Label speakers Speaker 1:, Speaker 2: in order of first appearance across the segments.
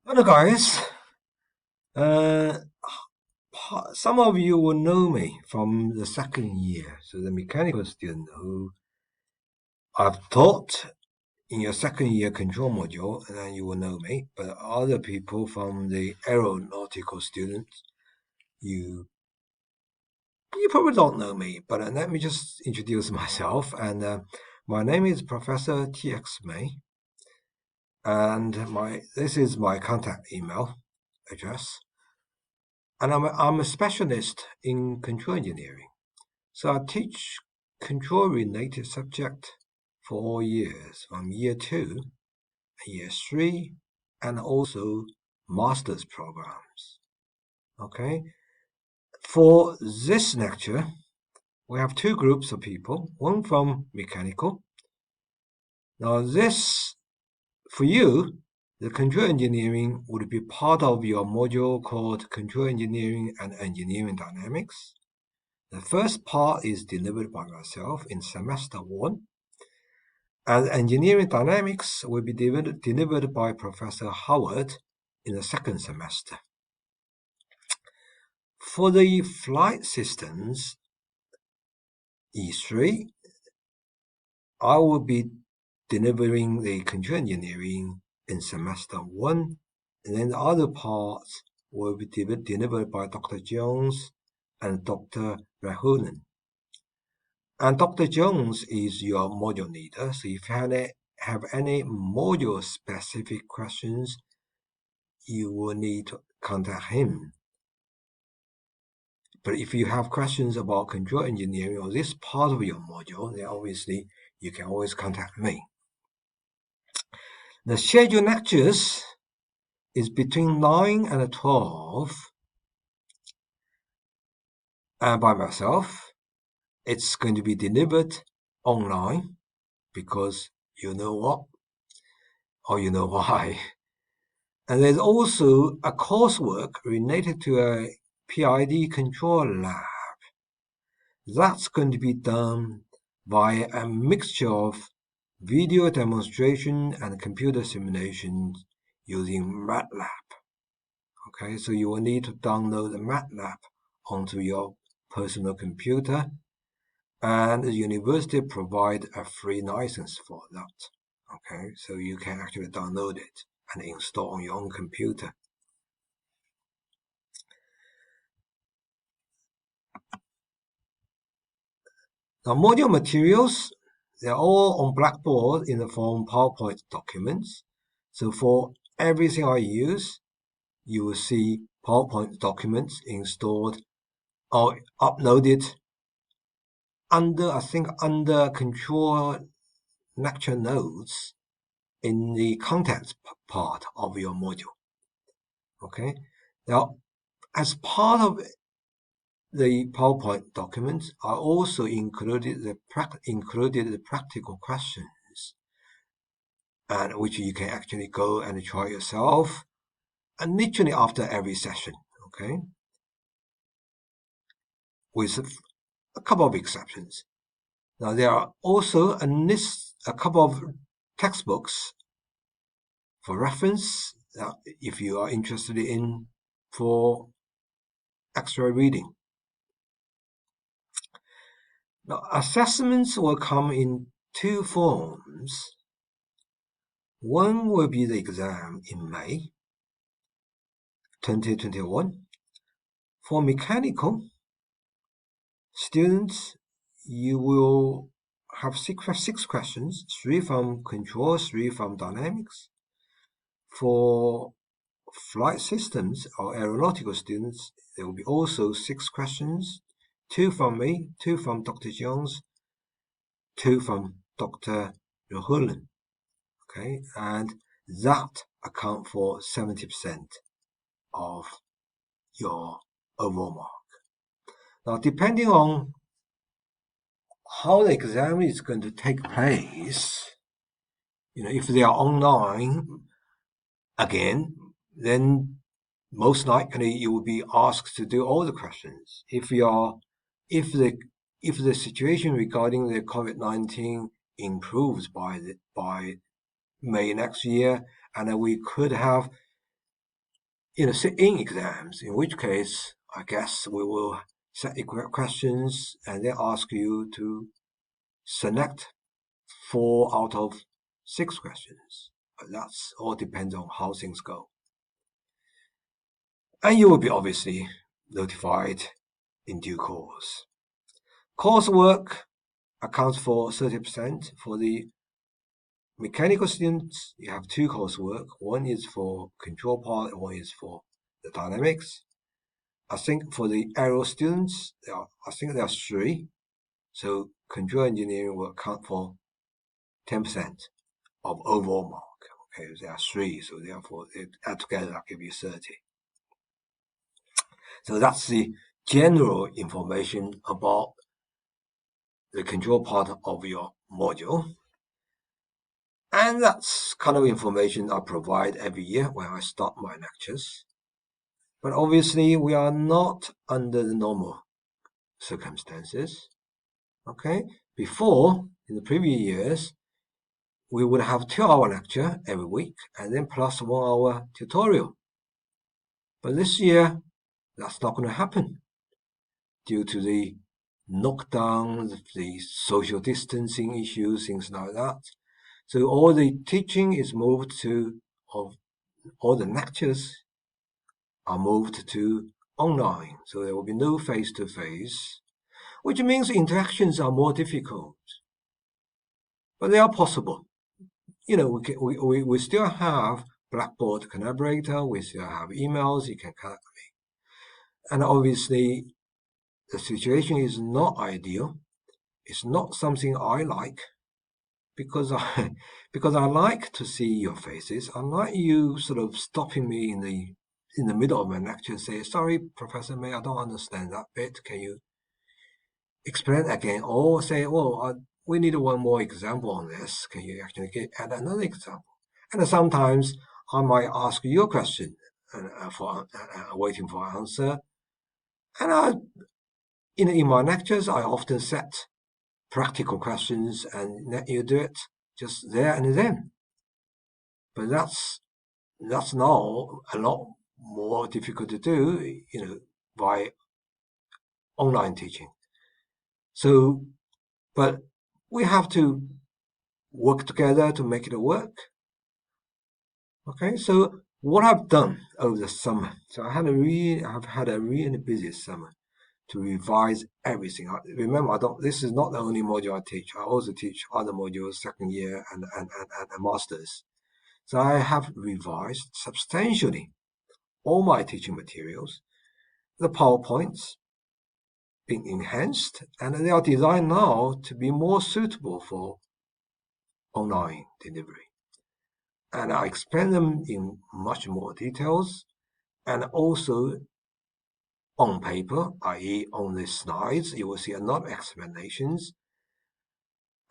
Speaker 1: Hello, guys. Uh, some of you will know me from the second year, so the mechanical student who I've taught in your second year control module, and then you will know me. But other people from the aeronautical students, you you probably don't know me. But let me just introduce myself. And my name is Professor T.X. May, and my this is my contact email address. And I'm a specialist in control engineering. So I teach control-related subject for all years, from year 2, year 3, and also master's programs. Okay. For this lecture, we have two groups of people, one from mechanical. Now this, for you, the control engineering would be part of your module called Control Engineering and Engineering Dynamics. The first part is delivered by myself in semester 1, and engineering dynamics will be delivered by Professor Howard in the second semester. For the flight systems, E3, I will be delivering the control engineering in semester 1, and then the other parts will be delivered by Dr. Jones and Dr. Rahulan. And Dr. Jones is your module leader, so if you have any module-specific questions, you will need to contact him. But if you have questions about control engineering or this part of your module, then obviously you can always contact me. The scheduled lectures is between 9 and 12 by myself. It's going to be delivered online because you know what, or you know why. And there's also a coursework related to a PID control lab. That's going to be done by a mixture of video demonstration and computer simulations using MATLAB. Okay, so you will need to download the MATLAB onto your personal computer, and the university provide a free license for that. Okay, so you can actually download it and install on your own computer. Now, module materials, they're all on Blackboard in the form of PowerPoint documents. So for everything I use, you will see PowerPoint documents installed or uploaded under control lecture notes in the content part of your module. Okay. Now, as part of the PowerPoint documents, I also included the practical questions, and which you can actually go and try yourself, and literally after every session. Okay, with a couple of exceptions. Now there are also a couple of textbooks for reference if you are interested in for extra reading. Now assessments will come in two forms. One will be the exam in May 2021. For mechanical students, you will have six questions, 3 from control, 3 from dynamics. For flight systems or aeronautical students, there will be also 6 questions, 2 from me, 2 from Dr. Jones, 2 from Dr. Rahulan. Okay, and that account for 70% of your overall mark. Now, depending on how the exam is going to take place, if they are online again, then most likely you will be asked to do all the questions. If the situation regarding the COVID-19 improves by May next year, and we could have sit-in exams, in which case, I guess we will set questions and then ask you to select 4 out of 6 questions. But that's all depends on how things go. And you will be obviously notified in due course. Coursework accounts for 30%. For the mechanical students, you have 2 coursework. One is for control part, and one is for the dynamics. I think for the aero students, I think there are 3. So control engineering will account for 10% of overall mark. Okay, there are 3, so therefore it add together that give you 30. So that's the general information about the control part of your module. And that's kind of information I provide every year when I start my lectures. But obviously we are not under the normal circumstances. Okay, before, in the previous years, we would have 2-hour lecture every week and then plus 1-hour tutorial. But this year, that's not going to happen due to the lockdown, the social distancing issues, things like that. So all the teaching is moved to, all the lectures are moved to online. So there will be no face-to-face, which means interactions are more difficult. But they are possible. We still have Blackboard Collaborator, we still have emails, you can contact me. And obviously, the situation is not ideal. It's not something I like, because I like to see your faces. I like you sort of stopping me in the middle of my lecture and say, "Sorry, Professor May, I don't understand that bit. Can you explain again?" Or say, "Well, we need one more example on this. Can you actually add another example?" And sometimes I might ask you a question for waiting for an answer. And in my lectures, I often set practical questions and let you do it just there and then. But that's now a lot more difficult to do, by online teaching. So, but we have to work together to make it work. Okay, so what I've done over the summer, so I've had a really busy summer to revise everything. Remember, this is not the only module I teach. I also teach other modules, second year and masters. So I have revised substantially all my teaching materials. The PowerPoints being enhanced, and they are designed now to be more suitable for online delivery. And I explain them in much more details, and also on paper, i.e. on the slides, you will see a lot of explanations.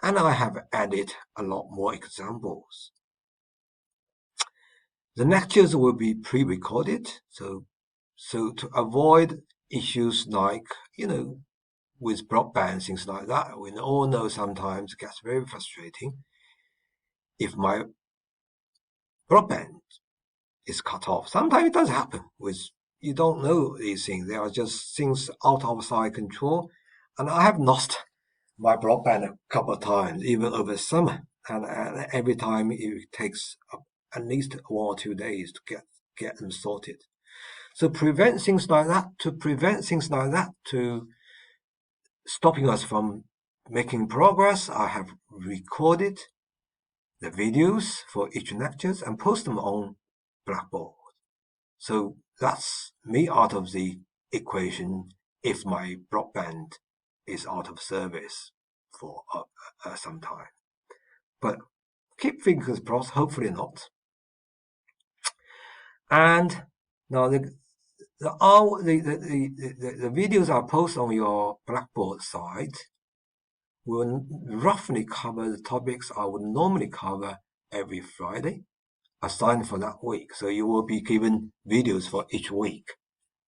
Speaker 1: And I have added a lot more examples. The lectures will be pre-recorded, so to avoid issues like, with broadband, things like that, we all know sometimes it gets very frustrating if my broadband is cut off. Sometimes it does happen. You don't know these things. They are just things out of our control. And I have lost my broadband a couple of times, even over summer. And every time it takes at least 1 or 2 days to get them sorted. So to prevent things like that, to stopping us from making progress, I have recorded the videos for each lectures and post them on Blackboard. So that's me out of the equation if my broadband is out of service for some time. But keep fingers crossed, hopefully not. And now the videos I post on your Blackboard site will roughly cover the topics I would normally cover every Friday, assigned for that week. So you will be given videos for each week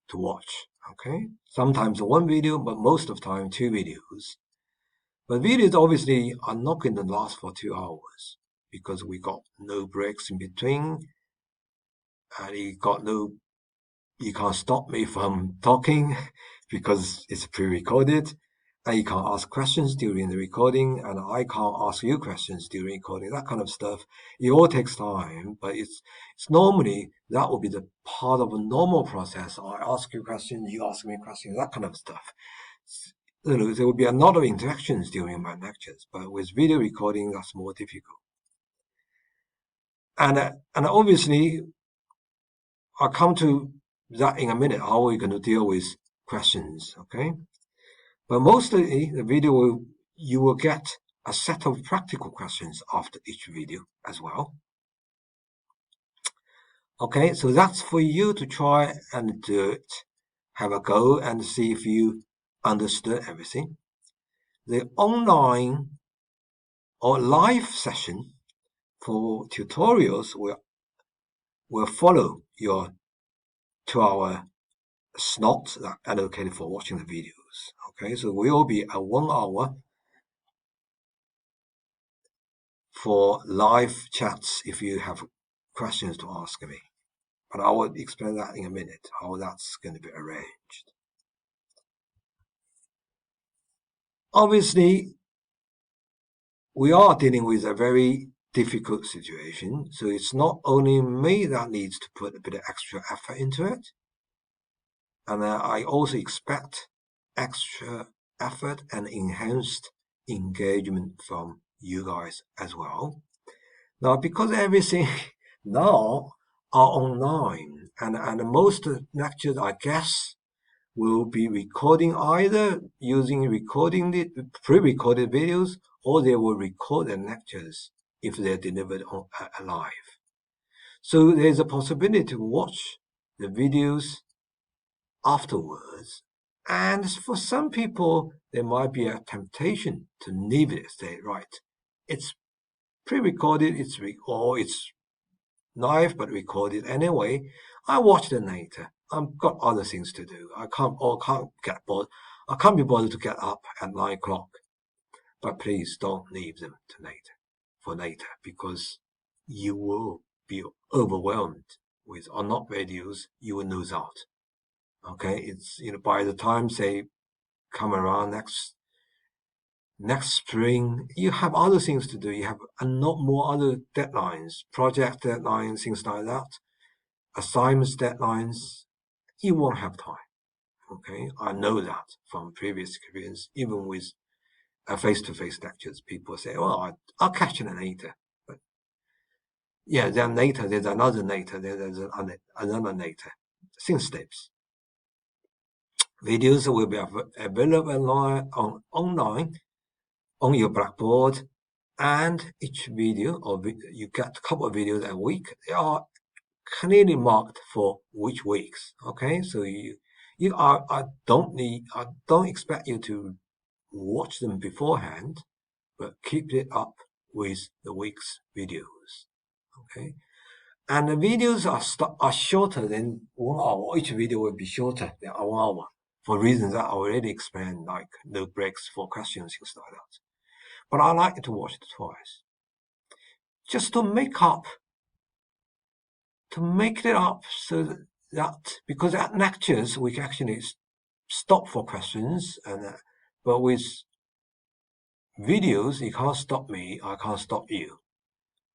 Speaker 1: to watch. Okay, sometimes 1 video, but most of the time 2 videos. But videos obviously are not going to last for 2 hours because we got no breaks in between, and you got no you can't stop me from talking because it's pre-recorded, and you can't ask questions during the recording, and I can't ask you questions during recording. That kind of stuff. It all takes time, but it's normally that will be the part of a normal process. I ask you questions, you ask me questions, that kind of stuff. There will be a lot of interactions during my lectures, but with video recording, that's more difficult. And obviously, I'll come to that in a minute, how we're going to deal with questions, okay? But mostly the video, you will get a set of practical questions after each video as well. Okay, so that's for you to try and do it, have a go and see if you understood everything. The online or live session for tutorials will follow your 2-hour slot that allocated for watching the videos. Okay, so we will be a 1 hour for live chats if you have questions to ask me. But I will explain that in a minute, how that's going to be arranged. Obviously, we are dealing with a very difficult situation, so it's not only me that needs to put a bit of extra effort into it, and I also expect extra effort and enhanced engagement from you guys as well. Now, because everything now are online, and most lectures, I guess, will be recording, either using pre-recorded videos, or they will record their lectures if they're delivered live. So there's a possibility to watch the videos afterwards. And for some people, there might be a temptation to leave it, say, right, it's pre-recorded, or it's live but recorded anyway. I watch it later. I've got other things to do. I can't get bored. I can't be bothered to get up at 9 o'clock. But please don't leave them for later, because you will be overwhelmed with or not videos. You will lose out. Okay, it's by the time they come around next spring, you have other things to do. You have a lot more other deadlines, project deadlines, things like that, assignments deadlines. You won't have time. Okay, I know that from previous experience. Even with face-to-face lectures, people say, "Well, I'll catch it later." But yeah, then later there's another later, there's another later. Things slips. Videos will be available online on your Blackboard, and each video, or you get a couple of videos a week. They are clearly marked for which weeks. Okay, so I don't expect you to watch them beforehand, but keep it up with the week's videos. Okay, and the videos are shorter than 1 hour. Each video will be shorter than 1 hour for reasons that I already explained, like no breaks for questions, things like that. But I like to watch it twice, just to make it up, so that because at lectures we can actually stop for questions, but with videos you can't stop me, I can't stop you,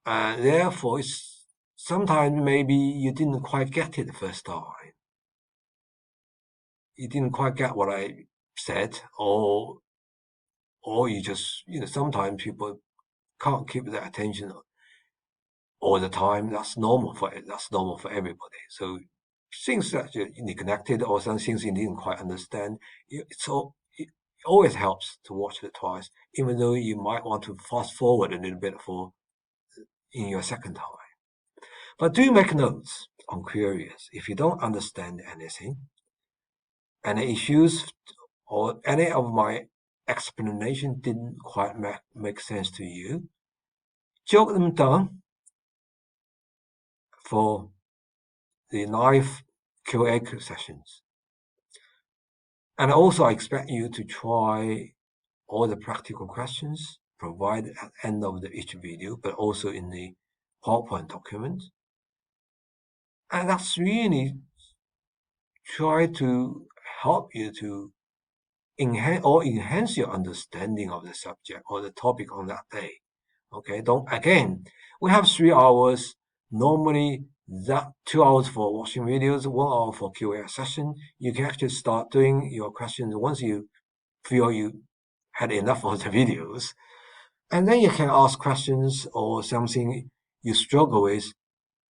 Speaker 1: and therefore it's sometimes maybe you didn't quite get it the first time, you didn't quite get what I said, or you just sometimes people can't keep their attention all the time. That's normal for everybody. So things that you neglected, or some things you didn't quite understand, it always helps to watch it twice, even though you might want to fast forward a little bit in your second time. But do make notes on queries if you don't understand anything, any issues, or any of my explanation didn't quite make sense to you. Jot them down for the live Q&A sessions. And also, I expect you to try all the practical questions provided at the end of each video, but also in the PowerPoint document. And that's really try to help you to enhance your understanding of the subject or the topic on that day. Okay, we have 3 hours. Normally, that 2 hours for watching videos, 1 hour for Q&A session. You can actually start doing your questions once you feel you had enough of the videos. And then you can ask questions or something you struggle with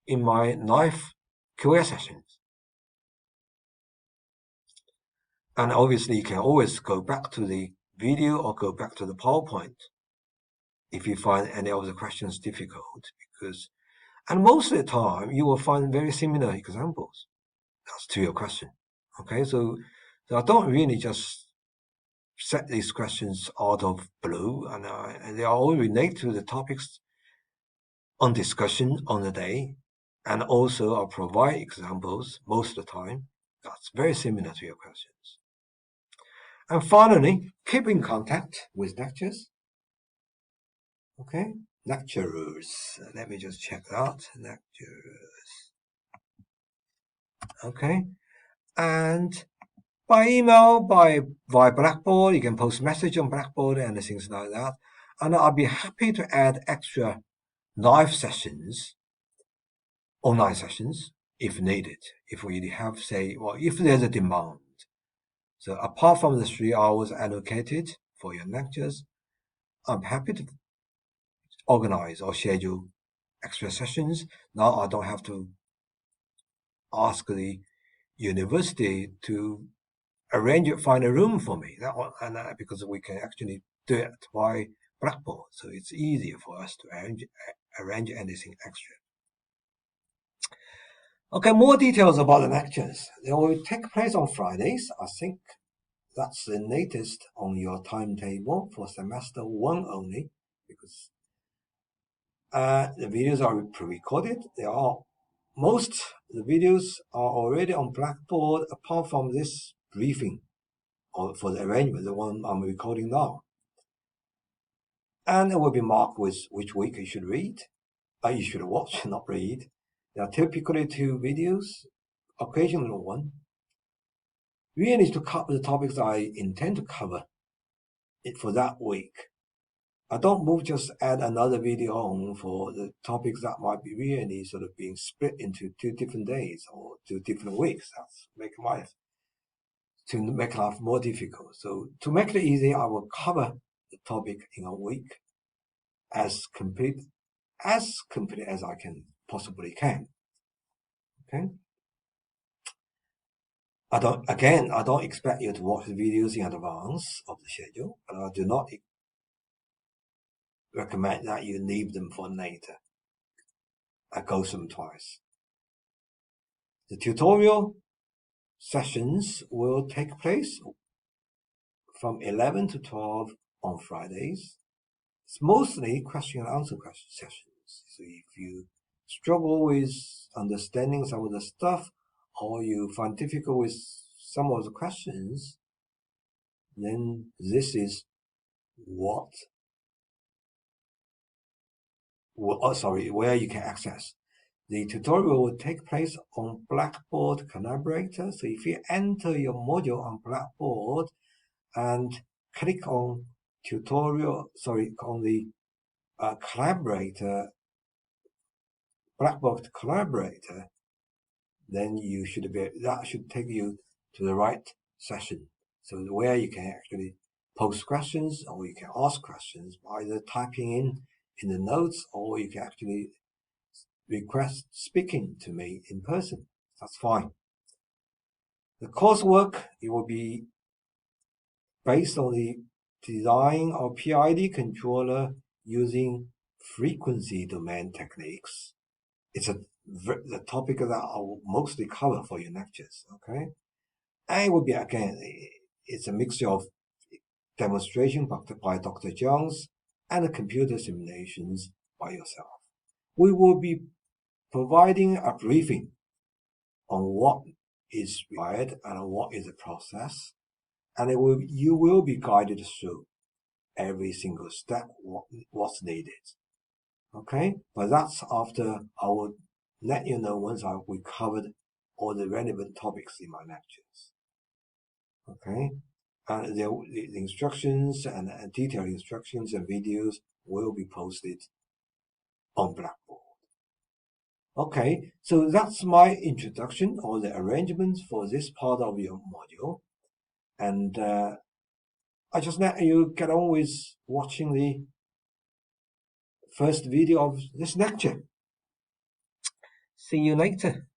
Speaker 1: in my live Q&A sessions. And obviously, you can always go back to the video or go back to the PowerPoint if you find any of the questions difficult. And most of the time, you will find very similar examples as to your question. Okay, so I don't really just set these questions out of blue, and they are all related to the topics on discussion on the day, and also I'll provide examples most of the time that's very similar to your questions. And finally, keep in contact with lecturers. Okay, lecturers. Let me just check that. Lecturers. Okay, and by email, via Blackboard, you can post message on Blackboard and things like that. And I'll be happy to add extra live sessions, online sessions, if needed. If we have, say, well, if there's a demand. So apart from the 3 hours allocated for your lectures, I'm happy to organize or schedule extra sessions. Now I don't have to ask the university to find a room for me. Because we can actually do it by Blackboard, so it's easier for us to arrange anything extra. Okay, more details about the lectures. They will take place on Fridays. I think that's the latest on your timetable for semester 1 only, because the videos are pre-recorded. Most the videos are already on Blackboard, apart from this briefing or for the arrangement, the one I'm recording now. And it will be marked with which week you should read. You should watch, not read. There are typically 2 videos, occasionally 1. Really to cover the topics I intend to cover it for that week. I don't just add another video on for the topics that might be really sort of being split into 2 different days or 2 different weeks. That's make life more difficult. So to make it easy, I will cover the topic in a week as complete as I can possibly can. Okay. I don't expect you to watch the videos in advance of the schedule, but I do not recommend that you leave them for later. I go through them twice. The tutorial sessions will take place from 11 to 12 on Fridays. It's mostly question and answer sessions. So if you struggle with understanding some of the stuff, or you find difficult with some of the questions, then this is where you can access. The tutorial will take place on Blackboard Collaborator. So if you enter your module on Blackboard and click on on the Blackboard Collaborator, then that should take you to the right session. So where you can actually post questions, or you can ask questions by either typing in the notes, or you can actually request speaking to me in person. That's fine. The coursework, it will be based on the design of PID controller using frequency domain techniques. It's the topic that I will mostly cover for your lectures. Okay, and it will be it's a mixture of demonstration by Dr. Jones and computer simulations by yourself. We will be providing a briefing on what is required and what is the process, and you will be guided through every single step what's needed. Okay, but that's after I will let you know once we covered all the relevant topics in my lectures. Okay, and the instructions and detailed instructions and videos will be posted on Blackboard. Okay, so that's my introduction or the arrangements for this part of your module. And I just let you get on with watching the first video of this lecture. See you later.